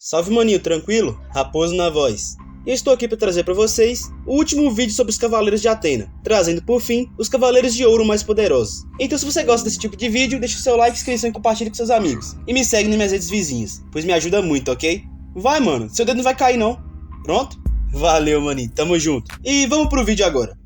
Salve maninho, tranquilo? Raposo na voz. E eu estou aqui para trazer para vocês o último vídeo sobre os Cavaleiros de Athena, trazendo por fim os Cavaleiros de Ouro mais poderosos. Então se você gosta desse tipo de vídeo, deixa o seu like, inscrição e compartilhe com seus amigos. E me segue nas minhas redes vizinhas, pois me ajuda muito, ok? Vai mano, seu dedo não vai cair não. Pronto? Valeu maninho, tamo junto. E vamos pro vídeo agora.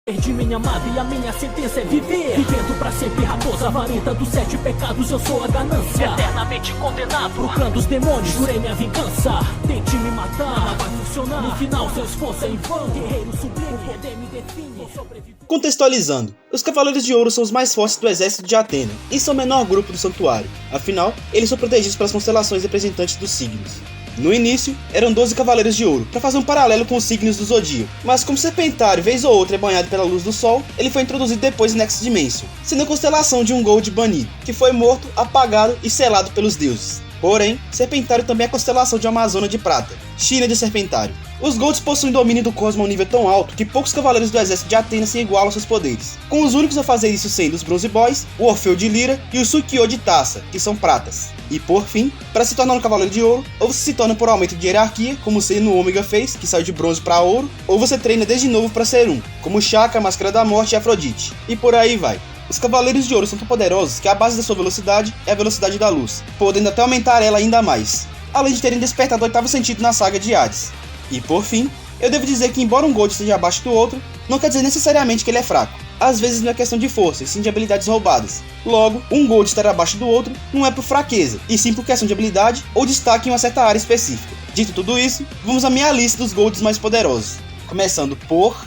Perdi minha amada e a minha sentença é viver vivendo pra sempre, raposa varenta dos 7 pecados, eu sou a ganância eternamente condenado, pro clã dos demônios, jurei minha vingança. Tente me matar, vai funcionar. No final seu esforço é em vão, guerreiro sublime, poder me define, vou sobreviver. Contextualizando, os Cavaleiros de Ouro são os mais fortes do exército de Athena e são o menor grupo do santuário. Afinal, eles são protegidos pelas constelações representantes dos signos. No início, eram 12 Cavaleiros de Ouro, para fazer um paralelo com os signos do Zodíaco, mas como Serpentário vez ou outra é banhado pela luz do Sol, ele foi introduzido depois em Next Dimension, sendo a constelação de um Gold banido, que foi morto, apagado e selado pelos deuses. Porém, Serpentário também é a constelação de uma Amazona de Prata, China de Serpentário. Os Golds possuem domínio do cosmo a um nível tão alto que poucos cavaleiros do exército de Athena se igualam aos seus poderes, com os únicos a fazer isso sendo os Bronze Boys, o Orfeu de Lira e o Sukiô de Taça, que são pratas. E por fim, para se tornar um Cavaleiro de Ouro, ou você se torna por aumento de hierarquia, como o Senno Ômega fez, que saiu de bronze para ouro, ou você treina desde novo para ser um, como Shaka, Máscara da Morte e Afrodite. E por aí vai. Os Cavaleiros de Ouro são tão poderosos que a base da sua velocidade é a velocidade da luz, podendo até aumentar ela ainda mais, além de terem despertado o 8º sentido na saga de Hades. E por fim, eu devo dizer que embora um Gold esteja abaixo do outro, não quer dizer necessariamente que ele é fraco. Às vezes não é questão de força, e sim de habilidades roubadas. Logo, um Gold estar abaixo do outro não é por fraqueza, e sim por questão de habilidade ou destaque em uma certa área específica. Dito tudo isso, vamos à minha lista dos Golds mais poderosos. Começando por...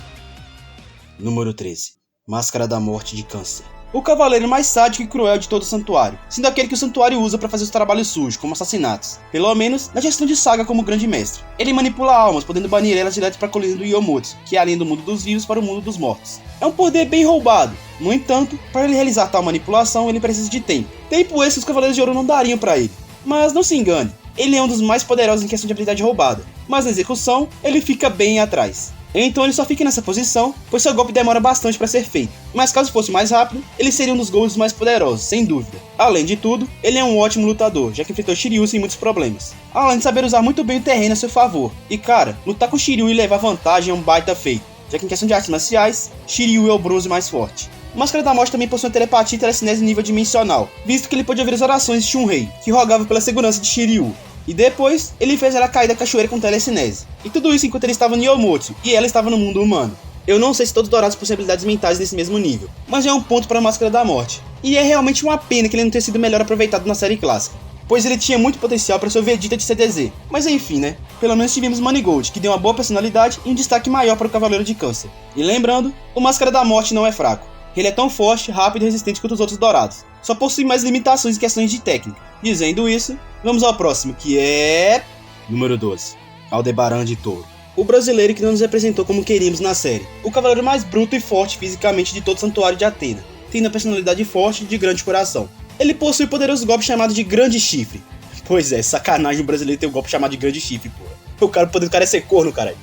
Número 13. Máscara da Morte de Câncer. O cavaleiro mais sádico e cruel de todo o santuário, sendo aquele que o santuário usa para fazer os trabalhos sujos, como assassinatos, pelo menos na gestão de saga como grande mestre. Ele manipula almas, podendo banir elas direto para a colina do Yomotsu, que é a linha do mundo dos vivos para o mundo dos mortos. É um poder bem roubado, no entanto, para ele realizar tal manipulação ele precisa de tempo. Tempo esse que os Cavaleiros de Ouro não dariam para ele. Mas não se engane, ele é um dos mais poderosos em questão de habilidade roubada, mas na execução ele fica bem atrás. Então ele só fica nessa posição, pois seu golpe demora bastante para ser feito, mas caso fosse mais rápido, ele seria um dos Golds mais poderosos, sem dúvida. Além de tudo, ele é um ótimo lutador, já que enfrentou Shiryu sem muitos problemas, além de saber usar muito bem o terreno a seu favor. E cara, lutar com Shiryu e levar vantagem é um baita feito, já que em questão de artes marciais, Shiryu é o bronze mais forte. O Máscara da Morte também possui uma telepatia e telecinese em nível dimensional, visto que ele pôde ouvir as orações de Shunrei, que rogava pela segurança de Shiryu. E depois, ele fez ela cair da cachoeira com telecinese. E tudo isso enquanto ele estava no Yomotsu, e ela estava no mundo humano. Eu não sei se todos dourados possuem habilidades mentais nesse mesmo nível, mas é um ponto para a Máscara da Morte. E é realmente uma pena que ele não tenha sido melhor aproveitado na série clássica, pois ele tinha muito potencial para ser o Vegeta de CDZ. Mas enfim, né? Pelo menos tivemos Manigold, que deu uma boa personalidade e um destaque maior para o Cavaleiro de Câncer. E lembrando, o Máscara da Morte não é fraco. Ele é tão forte, rápido e resistente quanto os outros dourados. Só possui mais limitações em questões de técnica. Dizendo isso, vamos ao próximo, que é... Número 12. Aldebaran de Touro. O brasileiro que não nos representou como queríamos na série. O cavaleiro mais bruto e forte fisicamente de todo o santuário de Athena, tendo uma personalidade forte e de grande coração. Ele possui o poderoso golpe chamado de Grande Chifre. Pois é, sacanagem o brasileiro ter um golpe chamado de Grande Chifre, porra. O poder do cara é ser corno, caralho.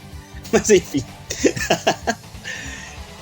Mas enfim...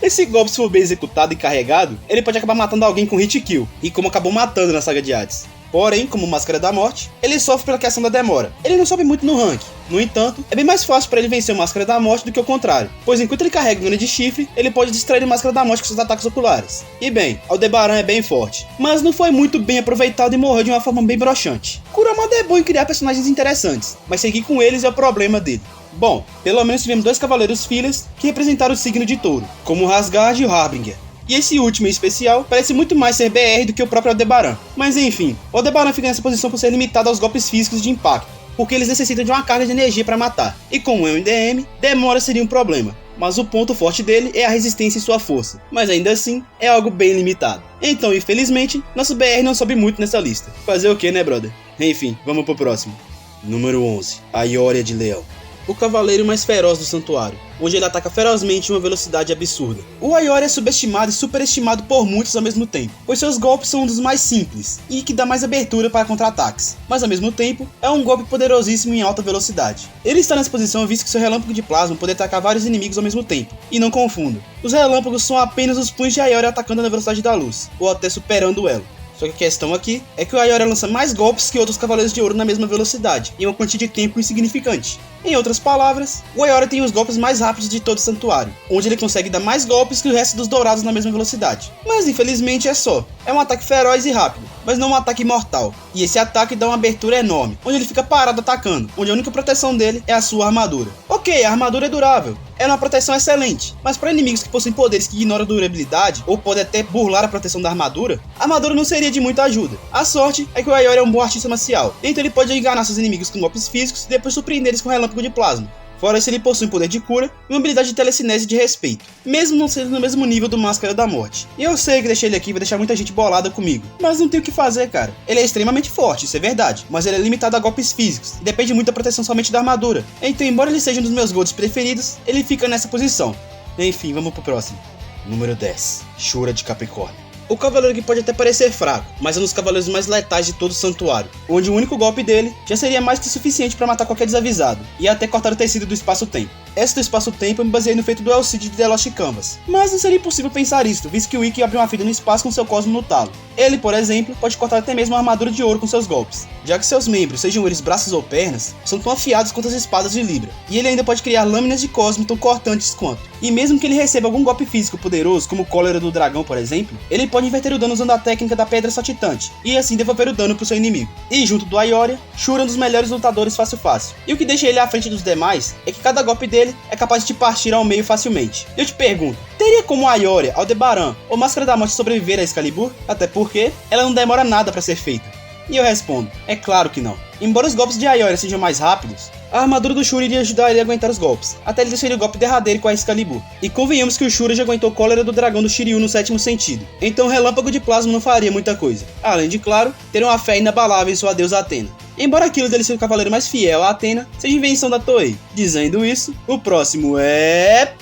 Esse golpe, se for bem executado e carregado, ele pode acabar matando alguém com hit kill, e como acabou matando na saga de Hades. Porém, como Máscara da Morte, ele sofre pela questão da demora. Ele não sobe muito no rank. No entanto, é bem mais fácil para ele vencer o Máscara da Morte do que o contrário, pois enquanto ele carrega o Grande Chifre, ele pode distrair o Máscara da Morte com seus ataques oculares. E bem, Aldebaran é bem forte, mas não foi muito bem aproveitado e morreu de uma forma bem broxante. Kurumada é bom em criar personagens interessantes, mas seguir com eles é o problema dele. Bom, pelo menos tivemos 2 cavaleiros filhas que representaram o signo de Touro, como o Rasgard e o Harbinger. E esse último em especial parece muito mais ser BR do que o próprio Aldebaran. Mas enfim, o Aldebaran fica nessa posição por ser limitado aos golpes físicos de impacto, porque eles necessitam de uma carga de energia para matar. E como é um DM, demora seria um problema. Mas o ponto forte dele é a resistência e sua força, mas ainda assim é algo bem limitado. Então, infelizmente, nosso BR não sobe muito nessa lista. Fazer o que, né, brother? Enfim, vamos pro próximo. Número 11. A Ioria de Leão. O cavaleiro mais feroz do santuário, onde ele ataca ferozmente em uma velocidade absurda. O Ioria é subestimado e superestimado por muitos ao mesmo tempo, pois seus golpes são um dos mais simples e que dá mais abertura para contra-ataques, mas ao mesmo tempo é um golpe poderosíssimo em alta velocidade. Ele está nessa posição visto que seu relâmpago de plasma pode atacar vários inimigos ao mesmo tempo, e não confunda, os relâmpagos são apenas os punhos de Ioria atacando na velocidade da luz, ou até superando ela. Só que a questão aqui é que o Aioria lança mais golpes que outros Cavaleiros de Ouro na mesma velocidade, em uma quantia de tempo insignificante. Em outras palavras, o Aioria tem os golpes mais rápidos de todo o santuário, onde ele consegue dar mais golpes que o resto dos dourados na mesma velocidade. Mas infelizmente é só. É um ataque feroz e rápido, mas não um ataque mortal. E esse ataque dá uma abertura enorme, onde ele fica parado atacando, onde a única proteção dele é a sua armadura. Ok, a armadura é durável, é uma proteção excelente, mas para inimigos que possuem poderes que ignoram a durabilidade, ou podem até burlar a proteção da armadura, a armadura não seria de muita ajuda. A sorte é que o Aioria é um bom artista marcial, então ele pode enganar seus inimigos com golpes físicos e depois surpreender eles com relâmpago de plasma. Fora isso, ele possui um poder de cura e uma habilidade de telecinese de respeito, mesmo não sendo no mesmo nível do Máscara da Morte. E eu sei que deixei ele aqui vai deixar muita gente bolada comigo, mas não tem o que fazer, cara. Ele é extremamente forte, isso é verdade, mas ele é limitado a golpes físicos e depende muito da proteção somente da armadura. Então, embora ele seja um dos meus golds preferidos, ele fica nessa posição. Enfim, vamos pro próximo. Número 10. Shura de Capricórnio. O cavaleiro que pode até parecer fraco, mas é um dos cavaleiros mais letais de todo o santuário, onde o único golpe dele já seria mais que suficiente para matar qualquer desavisado, e até cortar o tecido do espaço-tempo. Essa do espaço-tempo eu me baseei no feito do Elcid de The Lost Canvas, mas não seria impossível pensar isso, visto que o Ikki abre uma ferida no espaço com seu cosmo no talo. Ele, por exemplo, pode cortar até mesmo uma armadura de ouro com seus golpes, já que seus membros, sejam eles braços ou pernas, são tão afiados quanto as espadas de Libra, e ele ainda pode criar lâminas de cosmo tão cortantes quanto. E mesmo que ele receba algum golpe físico poderoso, como o Cólera do Dragão, por exemplo, ele pode inverter o dano usando a técnica da Pedra Saltitante, e assim devolver o dano pro seu inimigo. E junto do Aioria, Shura é um dos melhores lutadores fácil. E o que deixa ele à frente dos demais é que cada golpe dele é capaz de te partir ao meio facilmente. Eu te pergunto, teria como a Aioria, Aldebaran ou Máscara da Morte sobreviver a Excalibur? Até porque ela não demora nada para ser feita. E eu respondo, é claro que não. Embora os golpes de Aioria sejam mais rápidos, a armadura do Shura iria ajudar ele a aguentar os golpes, até ele desferir o golpe derradeiro com a Excalibur. E convenhamos que o Shura já aguentou Cólera do Dragão do Shiryu no sétimo sentido, então o relâmpago de plasma não faria muita coisa. Além de, claro, ter uma fé inabalável em sua deusa Athena. Embora aquilo dele ser o cavaleiro mais fiel a Athena, seja invenção da Toei. Dizendo isso, o próximo é...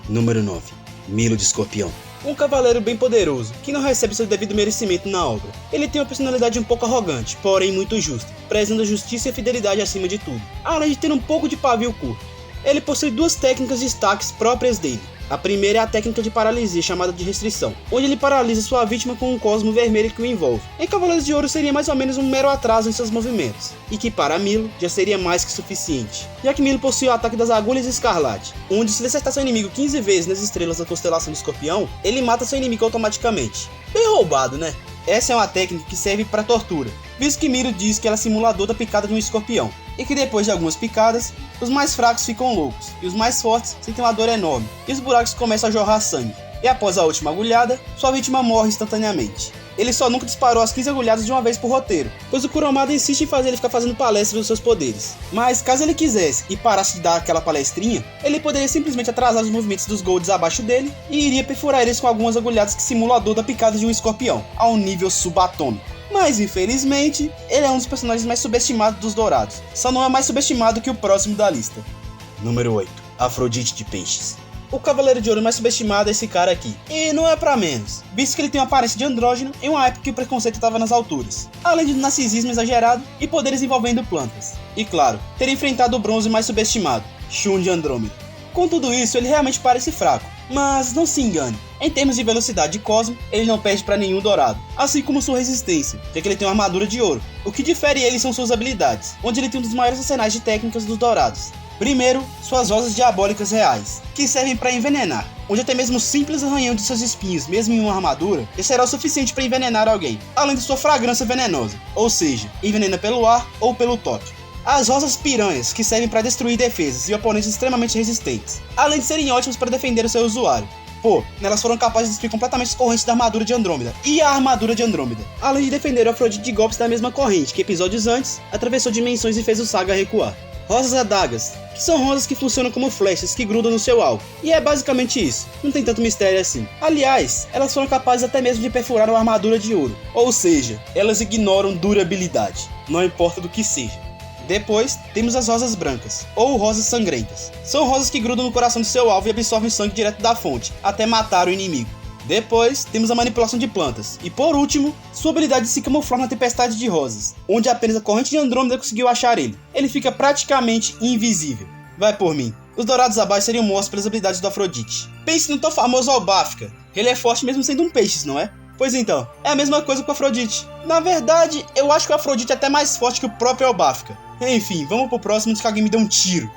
Número 9. Milo de Escorpião. Um cavaleiro bem poderoso, que não recebe seu devido merecimento na obra. Ele tem uma personalidade um pouco arrogante, porém muito justa, prezando a justiça e a fidelidade acima de tudo, além de ter um pouco de pavio curto. Ele possui duas técnicas de destaques próprias dele. A primeira é a técnica de paralisia, chamada de restrição, onde ele paralisa sua vítima com um cosmo vermelho que o envolve. Em Cavaleiros de Ouro seria mais ou menos um mero atraso em seus movimentos, e que para Milo já seria mais que suficiente, já que Milo possui o ataque das agulhas escarlate, onde se ele acertar seu inimigo 15 vezes nas estrelas da constelação do Escorpião, ele mata seu inimigo automaticamente. Bem roubado, né? Essa é uma técnica que serve para tortura, visto que Milo diz que ela é simulador da picada de um escorpião, e que depois de algumas picadas, os mais fracos ficam loucos, e os mais fortes sentem uma dor enorme, e os buracos começam a jorrar sangue, e após a última agulhada, sua vítima morre instantaneamente. Ele só nunca disparou as 15 agulhadas de uma vez por roteiro, pois o Kuromada insiste em fazer ele ficar fazendo palestra dos seus poderes. Mas caso ele quisesse e parasse de dar aquela palestrinha, ele poderia simplesmente atrasar os movimentos dos Golds abaixo dele e iria perfurar eles com algumas agulhadas que simulam a dor da picada de um escorpião, a um nível subatômico. Mas infelizmente, ele é um dos personagens mais subestimados dos Dourados, só não é mais subestimado que o próximo da lista. Número 8. Afrodite de Peixes. O Cavaleiro de Ouro mais subestimado é esse cara aqui, e não é pra menos, visto que ele tem uma aparência de andrógeno em uma época que o preconceito estava nas alturas, além de um narcisismo exagerado e poderes envolvendo plantas. E claro, ter enfrentado o bronze mais subestimado, Shun de Andrômeda. Com tudo isso, ele realmente parece fraco, mas não se engane, em termos de velocidade de cosmo, ele não perde pra nenhum dourado, assim como sua resistência, já que ele tem uma armadura de ouro. O que difere ele são suas habilidades, onde ele tem um dos maiores arsenais de técnicas dos dourados. Primeiro, suas rosas diabólicas reais, que servem para envenenar, onde até mesmo o simples arranhão de seus espinhos, mesmo em uma armadura, já será o suficiente para envenenar alguém, além de sua fragrância venenosa, ou seja, envenena pelo ar ou pelo toque. As rosas piranhas, que servem para destruir defesas e oponentes extremamente resistentes, além de serem ótimos para defender o seu usuário. Pô, nelas foram capazes de destruir completamente as correntes da armadura de Andrômeda e a armadura de Andrômeda, além de defender o Afrodite de golpes da mesma corrente, que episódios antes atravessou dimensões e fez o Saga recuar. Rosas adagas, que são rosas que funcionam como flechas que grudam no seu alvo, e é basicamente isso, não tem tanto mistério assim. Aliás, elas foram capazes até mesmo de perfurar uma armadura de ouro, ou seja, elas ignoram durabilidade, não importa do que seja. Depois, temos as rosas brancas, ou rosas sangrentas. São rosas que grudam no coração do seu alvo e absorvem o sangue direto da fonte, até matar o inimigo. Depois, temos a manipulação de plantas. E por último, sua habilidade de se camuflar na tempestade de rosas, onde apenas a corrente de Andrômeda conseguiu achar ele. Ele fica praticamente invisível. Vai por mim. Os dourados abaixo seriam mortos pelas habilidades do Afrodite. Pense no tão famoso Albáfica. Ele é forte mesmo sendo um peixe, não é? Pois então, é a mesma coisa com a Afrodite. Na verdade, eu acho que a Afrodite é até mais forte que o próprio Elbáfica. Enfim, vamos pro próximo antes que alguém me dê um tiro.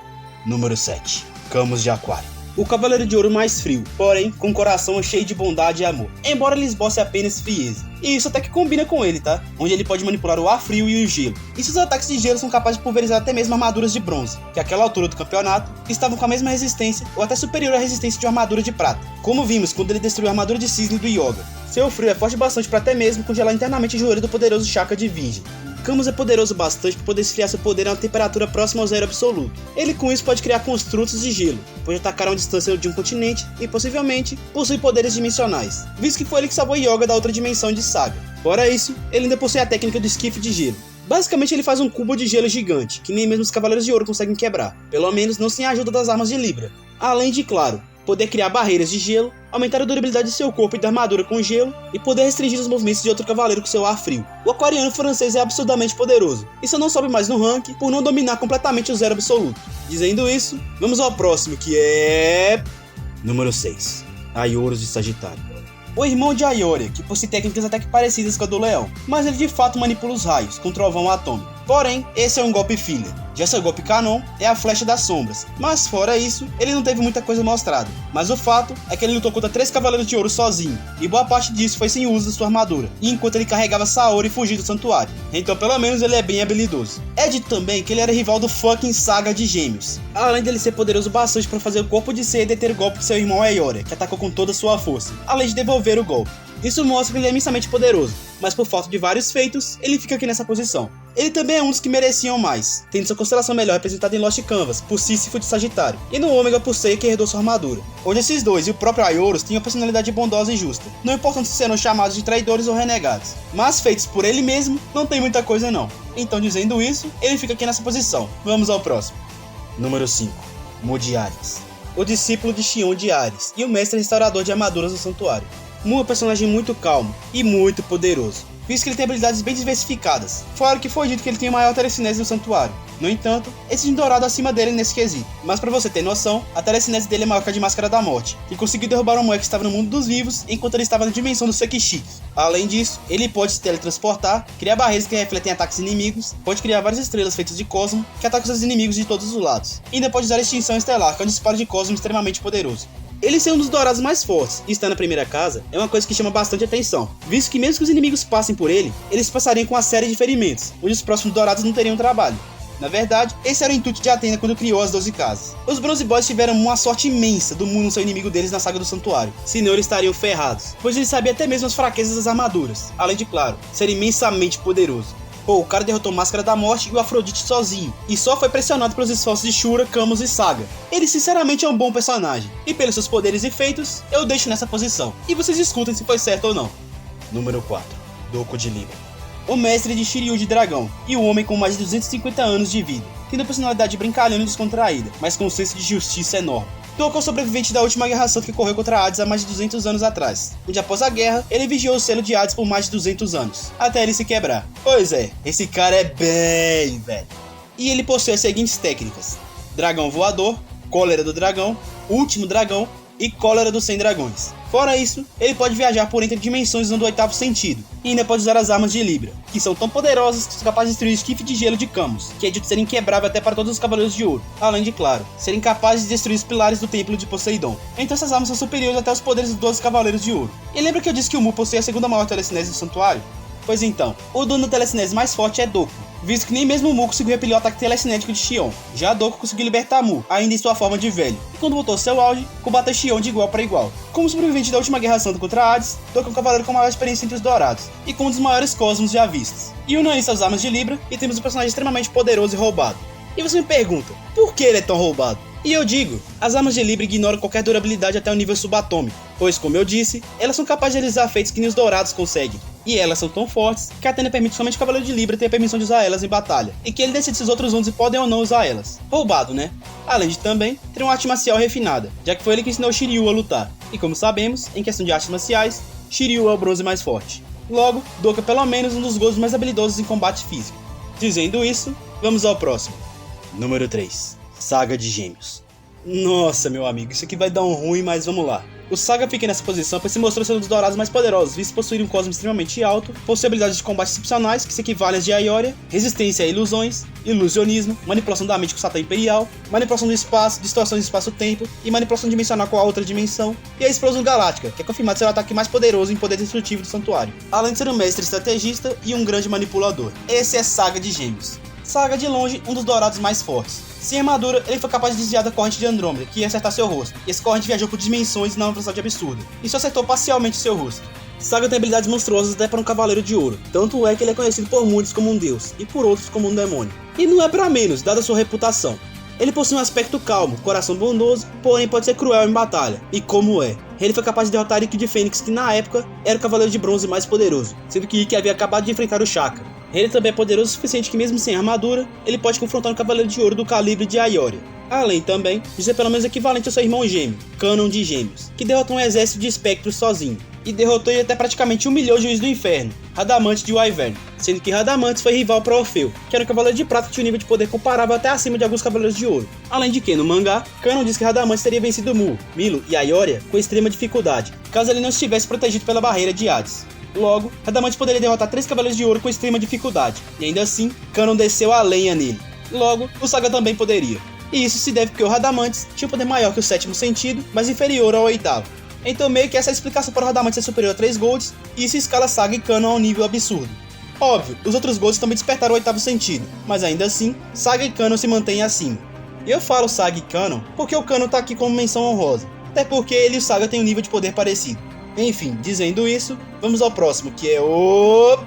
Número 7. Camus de Aquário. O Cavaleiro de Ouro mais frio, porém com um coração cheio de bondade e amor, embora ele esboce apenas frieza. E isso até que combina com ele, tá? Onde ele pode manipular o ar frio e o gelo. E seus ataques de gelo são capazes de pulverizar até mesmo armaduras de bronze, que àquela altura do campeonato estavam com a mesma resistência ou até superior à resistência de uma armadura de prata, como vimos quando ele destruiu a armadura de cisne do Yoga. Seu frio é forte bastante para até mesmo congelar internamente o joelho do poderoso Chakra de Virgem. Camus é poderoso bastante para poder esfriar seu poder a uma temperatura próxima ao zero absoluto. Ele com isso pode criar construtos de gelo, pode atacar a uma distância de um continente e possivelmente possui poderes dimensionais, visto que foi ele que salvou Yoga da outra dimensão de Saga. Fora isso, ele ainda possui a técnica do esquife de gelo. Basicamente ele faz um cubo de gelo gigante, que nem mesmo os Cavaleiros de Ouro conseguem quebrar, pelo menos não sem a ajuda das armas de Libra. Além de, claro, poder criar barreiras de gelo, aumentar a durabilidade de seu corpo e da armadura com gelo, e poder restringir os movimentos de outro cavaleiro com seu ar frio. O aquariano francês é absurdamente poderoso, e só não sobe mais no ranking por não dominar completamente o zero absoluto. Dizendo isso, vamos ao próximo, que é... Número 6. Aioros de Sagitário. O irmão de Aioria, que possui técnicas até que parecidas com a do leão, mas ele de fato manipula os raios, com trovão atômico. Porém, esse é um golpe filler. Já seu golpe canon é a Flecha das Sombras, mas fora isso, ele não teve muita coisa mostrada. Mas o fato é que ele lutou contra 3 Cavaleiros de Ouro sozinho, e boa parte disso foi sem uso da sua armadura, enquanto ele carregava Saori e fugia do santuário. Então pelo menos ele é bem habilidoso. É dito também que ele era rival do fucking Saga de Gêmeos, além dele ser poderoso bastante para fazer o corpo de ser e deter o golpe de seu irmão Aioria, que atacou com toda a sua força, além de devolver o golpe. Isso mostra que ele é imensamente poderoso, mas por falta de vários feitos, ele fica aqui nessa posição. Ele também é um dos que mereciam mais, tendo sua constelação melhor representada em Lost Canvas, por Sísifo de Sagitário, e no Ômega por Seiya, que herdou sua armadura. Onde esses dois e o próprio Aioros tinham uma personalidade bondosa e justa, não importando se serão chamados de traidores ou renegados. Mas feitos por ele mesmo, não tem muita coisa não. Então dizendo isso, ele fica aqui nessa posição. Vamos ao próximo. Número 5. Mu de Ares. O discípulo de Xion de Ares, e o mestre restaurador de armaduras do santuário. Mu é um personagem muito calmo e muito poderoso, visto que ele tem habilidades bem diversificadas, fora que foi dito que ele tem o maior telecinese do santuário. No entanto, existe um dourado acima dele nesse quesito, mas pra você ter noção, a telecinese dele é maior que a de Máscara da Morte, que conseguiu derrubar uma mulher que estava no mundo dos vivos enquanto ele estava na dimensão do Sekishiki. Além disso, ele pode se teletransportar, criar barreiras que refletem ataques inimigos, pode criar várias estrelas feitas de cosmo que atacam seus inimigos de todos os lados, e ainda pode usar a extinção estelar, que é um disparo de cosmo extremamente poderoso. Ele ser um dos dourados mais fortes e estar na primeira casa é uma coisa que chama bastante atenção, visto que mesmo que os inimigos passem por ele, eles passariam com uma série de ferimentos, onde os próximos dourados não teriam trabalho. Na verdade, esse era o intuito de Athena quando criou as 12 casas. Os Bronze Boys tiveram uma sorte imensa do Mu não ser o inimigo deles na saga do santuário, senão eles estariam ferrados, pois ele sabia até mesmo as fraquezas das armaduras, além de, claro, ser imensamente poderoso. Pô, o cara derrotou Máscara da Morte e o Afrodite sozinho, e só foi pressionado pelos esforços de Shura, Camus e Saga. Ele sinceramente é um bom personagem, e pelos seus poderes e feitos, eu deixo nessa posição, e vocês discutem se foi certo ou não. Número 4. Doku de Libra. O mestre de Shiryu de Dragão, e o homem com mais de 250 anos de vida, tendo personalidade brincalhona e descontraída, mas com um senso de justiça enorme. Doku é o sobrevivente da última Guerra Santa que ocorreu contra Hades há mais de 200 anos atrás, onde após a guerra, ele vigiou o selo de Hades por mais de 200 anos, até ele se quebrar. Pois é, esse cara é bem velho. E ele possui as seguintes técnicas: Dragão Voador, Cólera do Dragão, Último Dragão e Cólera dos 100 Dragões. Fora isso, ele pode viajar por entre dimensões usando o 8º sentido, e ainda pode usar as armas de Libra, que são tão poderosas que são capazes de destruir o esquife de gelo de Camus, que é dito ser inquebrável até para todos os Cavaleiros de Ouro, além de, claro, serem capazes de destruir os pilares do templo de Poseidon. Então essas armas são superiores até aos poderes dos 12 Cavaleiros de Ouro. E lembra que eu disse que o Mu possui a segunda maior telecinese do santuário? Pois então, o dono da telecinese mais forte é Doku, visto que nem mesmo o Mu conseguiu repelir o ataque telecinético de Xion. Já Doku conseguiu libertar Mu, ainda em sua forma de velho, e quando voltou ao seu auge, combateu Xion de igual para igual. Como sobrevivente da última Guerra Santa contra Hades, Doku é um cavaleiro com maior experiência entre os dourados, e com um dos maiores cosmos já vistos. E une isso às armas de Libra, e temos um personagem extremamente poderoso e roubado. E você me pergunta, por que ele é tão roubado? E eu digo, as armas de Libra ignoram qualquer durabilidade até o nível subatômico, pois como eu disse, elas são capazes de realizar feitos que nem os dourados conseguem. E elas são tão fortes que a Athena permite somente o Cavaleiro de Libra ter a permissão de usar elas em batalha, e que ele decide se os outros 11 podem ou não usar elas. Roubado, né? Além de também ter uma arte marcial refinada, já que foi ele que ensinou Shiryu a lutar. E como sabemos, em questão de artes marciais, Shiryu é o bronze mais forte. Logo, Doku é pelo menos um dos gozos mais habilidosos em combate físico. Dizendo isso, vamos ao próximo. Número 3. Saga de Gêmeos. Nossa, meu amigo, isso aqui vai dar um ruim, mas vamos lá. O Saga fica nessa posição pois se mostrou ser um dos dourados mais poderosos, visto possuir um cosmo extremamente alto, possibilidades de combate excepcionais que se equivalem às de Aioria, resistência a ilusões, ilusionismo, manipulação da mente com o Satã Imperial, manipulação do espaço, distorção do espaço-tempo e manipulação dimensional com a outra dimensão, e a explosão galáctica, que é confirmado ser o ataque mais poderoso em poder destrutivo do santuário, além de ser um mestre estrategista e um grande manipulador. Esse é Saga de Gêmeos. Saga de longe, um dos dourados mais fortes. Sem armadura, ele foi capaz de desviar da corrente de Andrômeda, que ia acertar seu rosto, e essa corrente viajou por dimensões numa velocidade absurda, e só acertou parcialmente seu rosto. Saga tem habilidades monstruosas até para um cavaleiro de ouro, tanto é que ele é conhecido por muitos como um deus, e por outros como um demônio. E não é pra menos, dada sua reputação. Ele possui um aspecto calmo, coração bondoso, porém pode ser cruel em batalha, e como é. Ele foi capaz de derrotar Ikki de Fênix, que na época era o cavaleiro de bronze mais poderoso, sendo que Ikki havia acabado de enfrentar o Shaka. Ele também é poderoso o suficiente que mesmo sem armadura, ele pode confrontar um cavaleiro de ouro do calibre de Aioria. Além também de ser pelo menos equivalente ao seu irmão gêmeo, Canon de Gêmeos, que derrotou um exército de espectros sozinho, e derrotou e até praticamente humilhou o juiz do inferno, Radamantes de Wyvern, sendo que Radamantes foi rival para Orfeu, que era um cavaleiro de prata que tinha um nível de poder comparável até acima de alguns cavaleiros de ouro. Além de que, no mangá, Canon diz que Radamantes teria vencido Mu, Milo e Aioria com extrema dificuldade, caso ele não estivesse protegido pela barreira de Hades. Logo, Radamantes poderia derrotar 3 cavaleiros de ouro com extrema dificuldade, e ainda assim, Canon desceu a lenha nele. Logo, o Saga também poderia. E isso se deve porque o Radamantes tinha um poder maior que o 7º sentido, mas inferior ao 8º. Então meio que essa é a explicação para o Radamantes ser superior a 3 Golds, e isso escala Saga e Canon a um nível absurdo. Óbvio, os outros Golds também despertaram o 8º sentido, mas ainda assim, Saga e Canon se mantêm acima. E eu falo Saga e Canon porque o Canon tá aqui como menção honrosa, até porque ele e o Saga têm um nível de poder parecido. Enfim, dizendo isso, vamos ao próximo, que é o...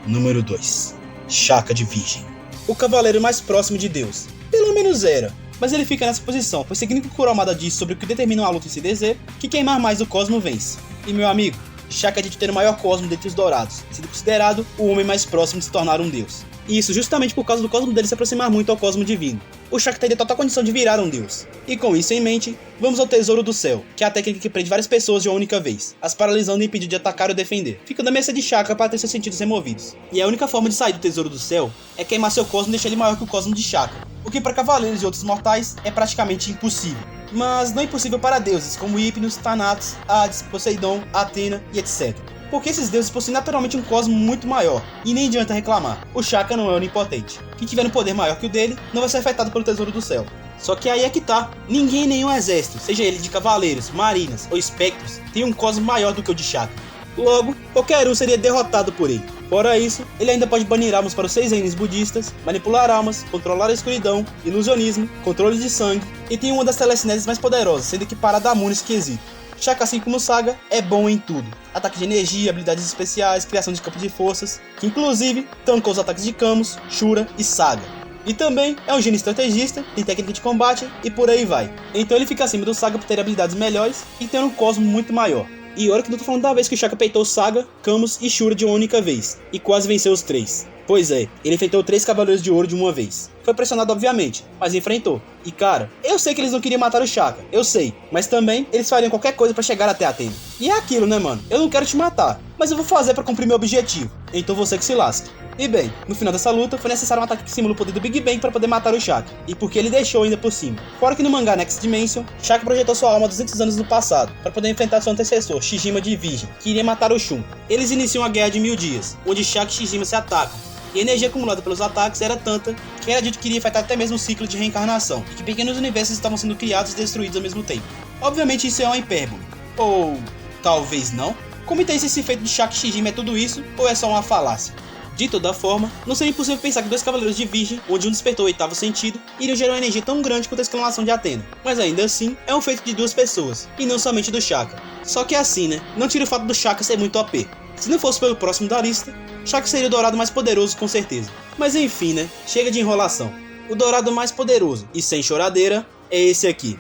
Número 2. Shaka de Virgem. O cavaleiro mais próximo de Deus. Pelo menos era. Mas ele fica nessa posição, pois seguindo o que Kuromada diz sobre o que determina uma luta em CDZ, que queimar mais o cosmo vence. E meu amigo, Shaka é de ter o maior cosmo dentre os dourados, sendo considerado o homem mais próximo de se tornar um deus. E isso justamente por causa do cosmo dele se aproximar muito ao cosmo divino. O Shaka teria total condição de virar um deus. E com isso em mente, vamos ao Tesouro do Céu, que é a técnica que prende várias pessoas de uma única vez, as paralisando e impedindo de atacar ou defender, ficando à mercê de Shaka para ter seus sentidos removidos. E a única forma de sair do Tesouro do Céu é queimar seu cosmo e deixar ele maior que o cosmo de Shaka, o que para cavaleiros e outros mortais é praticamente impossível. Mas não é impossível para deuses como Hypnos, Thanatos, Hades, Poseidon, Atena e etc. Porque esses deuses possuem naturalmente um cosmo muito maior, e nem adianta reclamar, o Shaka não é onipotente. Quem tiver um poder maior que o dele, não vai ser afetado pelo Tesouro do Céu. Só que aí é que tá, ninguém em nenhum exército, seja ele de cavaleiros, marinas ou espectros, tem um cosmo maior do que o de Shaka. Logo, qualquer um seria derrotado por ele. Fora isso, ele ainda pode banir almas para os 6 reinos budistas, manipular almas, controlar a escuridão, ilusionismo, controle de sangue, e tem uma das telecinésias mais poderosas, sendo equiparada a Mu nesse quesito. Shaka, assim como Saga, é bom em tudo. Ataque de energia, habilidades especiais, criação de campo de forças, que inclusive tancou os ataques de Camus, Shura e Saga. E também é um gênio estrategista, tem técnica de combate e por aí vai. Então ele fica acima do Saga por ter habilidades melhores e ter um cosmo muito maior. E olha que não tô falando da vez que o Shaka peitou Saga, Camus e Shura de uma única vez, e quase venceu os 3. Pois é, ele enfrentou 3 Cavaleiros de Ouro de uma vez. Foi pressionado obviamente, mas enfrentou. E cara, eu sei que eles não queriam matar o Shaka, eu sei, mas também eles fariam qualquer coisa pra chegar até Atena. E é aquilo, né mano, eu não quero te matar, mas eu vou fazer pra cumprir meu objetivo, então você que se lasque. E bem, no final dessa luta foi necessário um ataque que simula o poder do Big Bang para poder matar o Shaka, e porque ele deixou ainda por cima. Fora que no mangá Next Dimension, Shaka projetou sua alma 200 anos no passado, para poder enfrentar seu antecessor, Shijima de Virgem, que iria matar o Shun. Eles iniciam a guerra de 1000 dias, onde Shaka e Shijima se atacam, e a energia acumulada pelos ataques era tanta que era dito que iria afetar até mesmo o ciclo de reencarnação, e que pequenos universos estavam sendo criados e destruídos ao mesmo tempo. Obviamente isso é uma hipérbole, ou talvez não. Como então esse feito de Shaka e Shijima é tudo isso, ou é só uma falácia? De toda forma, não seria impossível pensar que 2 Cavaleiros de Virgem, onde um despertou o 8º sentido, iriam gerar uma energia tão grande quanto a exclamação de Atena. Mas ainda assim, é um feito de 2 pessoas, e não somente do Shaka. Só que é assim, né? Não tira o fato do Shaka ser muito OP. Se não fosse pelo próximo da lista, Shaka seria o dourado mais poderoso com certeza. Mas enfim, né? Chega de enrolação. O dourado mais poderoso, e sem choradeira, é esse aqui.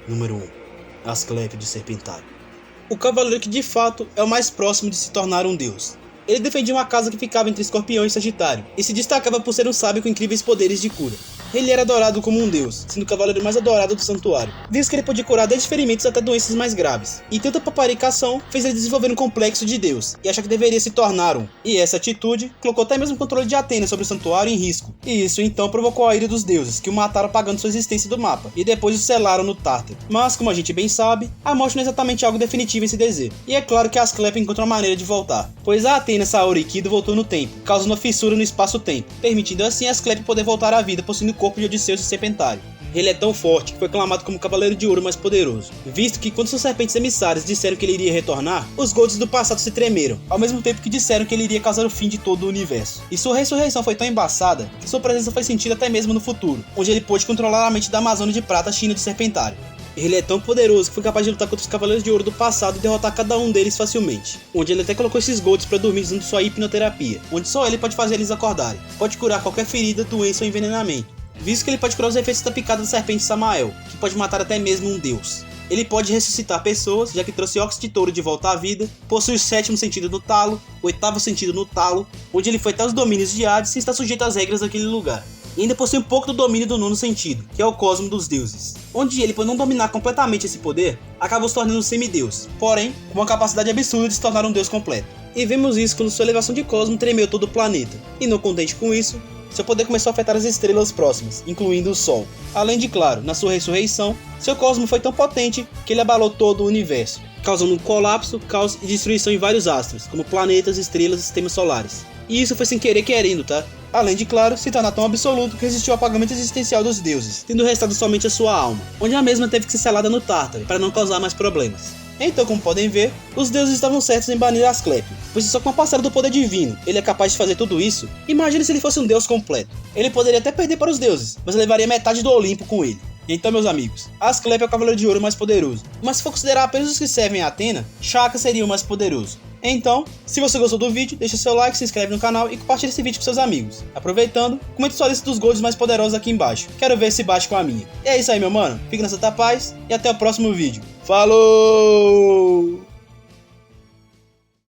Número 1. Asclepio de Serpentário. O cavaleiro que de fato é o mais próximo de se tornar um deus. Ele defendia uma casa que ficava entre Escorpião e Sagitário, e se destacava por ser um sábio com incríveis poderes de cura. ele era adorado como um deus, sendo o cavaleiro mais adorado do santuário, visto que ele podia curar desde ferimentos até doenças mais graves. E tanta paparicação fez ele desenvolver um complexo de deus, e achar que deveria se tornar um. E essa atitude colocou até mesmo o controle de Atena sobre o santuário em risco. E isso então provocou a ira dos deuses, que o mataram apagando sua existência do mapa, e depois o selaram no Tártaro. Mas, como a gente bem sabe, a morte não é exatamente algo definitivo em se dizer. E é claro que Asclepio encontra uma maneira de voltar, pois a Atena Saori Kido voltou no tempo, causando uma fissura no espaço-tempo, permitindo assim Asclepio poder voltar à vida possuindo o corpo de Odisseus e Serpentário. Ele é tão forte que foi aclamado como o Cavaleiro de Ouro mais poderoso, visto que quando suas serpentes emissárias disseram que ele iria retornar, os Golds do passado se tremeram, ao mesmo tempo que disseram que ele iria causar o fim de todo o universo. E sua ressurreição foi tão embaçada que sua presença foi sentida até mesmo no futuro, onde ele pôde controlar a mente da Amazônia de Prata, China de Serpentário. Ele é tão poderoso que foi capaz de lutar contra os Cavaleiros de Ouro do passado e derrotar cada um deles facilmente, onde ele até colocou esses Golds para dormir usando sua hipnoterapia, onde só ele pode fazer eles acordarem. Pode curar qualquer ferida, doença ou envenenamento, visto que ele pode curar os efeitos da picada da serpente Samael, que pode matar até mesmo um deus. Ele pode ressuscitar pessoas, já que trouxe Óxido de Touro de volta à vida, possui o 7º sentido no talo, o 8º sentido no talo, onde ele foi até os domínios de Hades e está sujeito às regras daquele lugar. E ainda possui um pouco do domínio do 9º sentido, que é o cosmo dos deuses, onde ele, por não dominar completamente esse poder, acabou se tornando um semideus, porém, com uma capacidade absurda de se tornar um deus completo. E vemos isso quando sua elevação de cosmo tremeu todo o planeta, e não contente com isso, seu poder começou a afetar as estrelas próximas, incluindo o Sol. Além de, claro, na sua ressurreição, seu cosmo foi tão potente que ele abalou todo o universo, causando um colapso, caos e destruição em vários astros, como planetas, estrelas e sistemas solares. E isso foi sem querer querendo, tá? Além de, claro, se tornar tão absoluto que resistiu ao apagamento existencial dos deuses, tendo restado somente a sua alma, onde a mesma teve que ser selada no Tártaro, para não causar mais problemas. Então, como podem ver, os deuses estavam certos em banir Asclepio, pois só com a parcela do poder divino ele é capaz de fazer tudo isso. Imagine se ele fosse um deus completo. Ele poderia até perder para os deuses, mas levaria metade do Olimpo com ele. Então, meus amigos, Asclepio é o Cavaleiro de Ouro mais poderoso, mas se for considerar apenas os que servem a Atena, Shaka seria o mais poderoso. Então, se você gostou do vídeo, deixa seu like, se inscreve no canal e compartilha esse vídeo com seus amigos. Aproveitando, comente sua lista dos golds mais poderosos aqui embaixo. Quero ver se bate com a minha. E é isso aí, meu mano. Fique na santa paz e até o próximo vídeo. Falou!